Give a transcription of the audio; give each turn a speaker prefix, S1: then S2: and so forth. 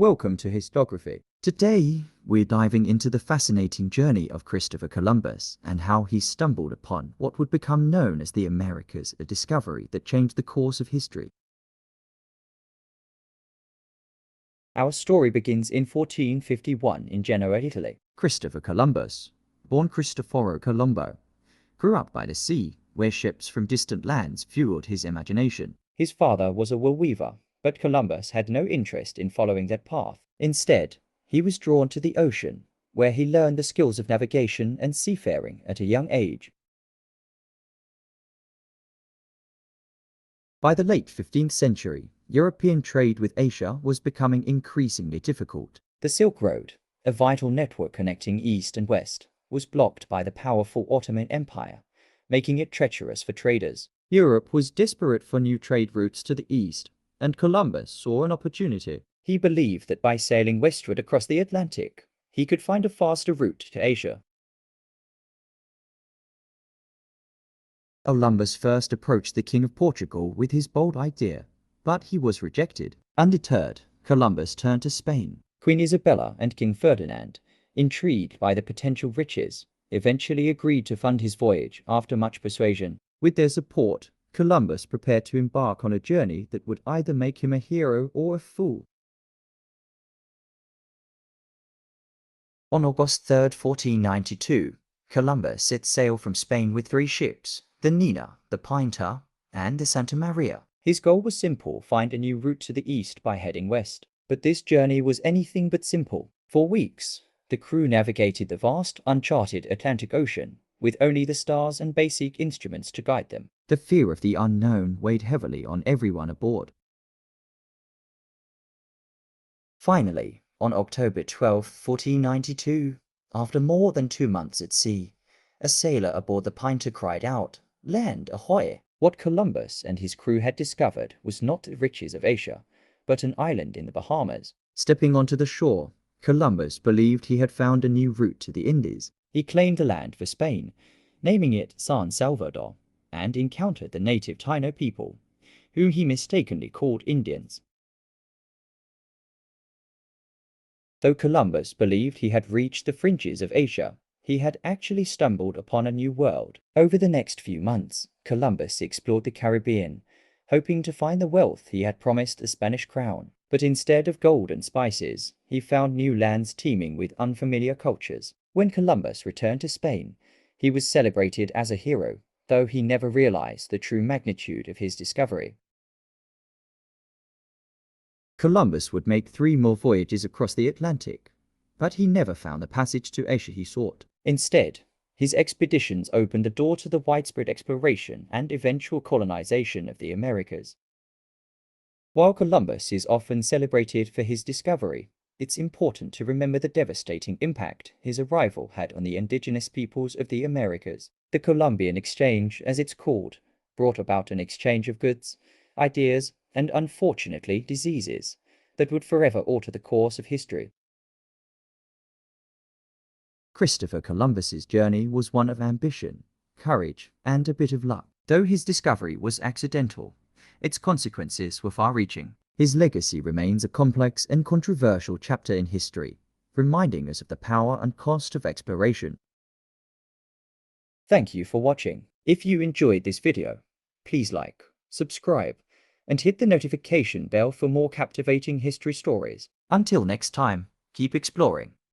S1: Welcome to Histography. Today, we're diving into the fascinating journey of Christopher Columbus and how he stumbled upon what would become known as the Americas, a discovery that changed the course of history. Our story begins in 1451 in Genoa, Italy. Christopher Columbus, born Cristoforo Colombo, grew up by the sea, where ships from distant lands fueled his imagination. His father was a wool weaver, but Columbus had no interest in following that path. Instead, he was drawn to the ocean, where he learned the skills of navigation and seafaring at a young age. By the late 15th century, European trade with Asia was becoming increasingly difficult. The Silk Road, a vital network connecting east and west, was blocked by the powerful Ottoman Empire, making it treacherous for traders. Europe was desperate for new trade routes to the east, and Columbus saw an opportunity. He believed that by sailing westward across the Atlantic, he could find a faster route to Asia. Columbus first approached the King of Portugal with his bold idea, but he was rejected. Undeterred, Columbus turned to Spain. Queen Isabella and King Ferdinand, intrigued by the potential riches, eventually agreed to fund his voyage after much persuasion. With their support, Columbus prepared to embark on a journey that would either make him a hero or a fool. On August 3, 1492, Columbus set sail from Spain with 3 ships, the Nina, the Pinta, and the Santa Maria. His goal was simple: find a new route to the east by heading west. But this journey was anything but simple. For weeks, the crew navigated the vast, uncharted Atlantic Ocean, with only the stars and basic instruments to guide them. The fear of the unknown weighed heavily on everyone aboard. Finally, on October 12, 1492, after more than 2 months at sea, a sailor aboard the Pinta cried out, "Land ahoy!" What Columbus and his crew had discovered was not the riches of Asia, but an island in the Bahamas. Stepping onto the shore, Columbus believed he had found a new route to the Indies. He claimed the land for Spain, naming it San Salvador, and encountered the native Taino people, whom he mistakenly called Indians. Though Columbus believed he had reached the fringes of Asia, he had actually stumbled upon a new world. Over the next few months, Columbus explored the Caribbean, hoping to find the wealth he had promised the Spanish crown. But instead of gold and spices, he found new lands teeming with unfamiliar cultures. When Columbus returned to Spain, he was celebrated as a hero, though he never realized the true magnitude of his discovery. Columbus would make 3 more voyages across the Atlantic, but he never found the passage to Asia he sought. Instead, his expeditions opened the door to the widespread exploration and eventual colonization of the Americas. While Columbus is often celebrated for his discovery, it's important to remember the devastating impact his arrival had on the indigenous peoples of the Americas. The Columbian Exchange, as it's called, brought about an exchange of goods, ideas, and unfortunately diseases that would forever alter the course of history. Christopher Columbus's journey was one of ambition, courage, and a bit of luck. Though his discovery was accidental, its consequences were far-reaching. His legacy remains a complex and controversial chapter in history, reminding us of the power and cost of exploration. Thank you for watching. If you enjoyed this video, please like, subscribe, and hit the notification bell for more captivating history stories. Until next time, keep exploring.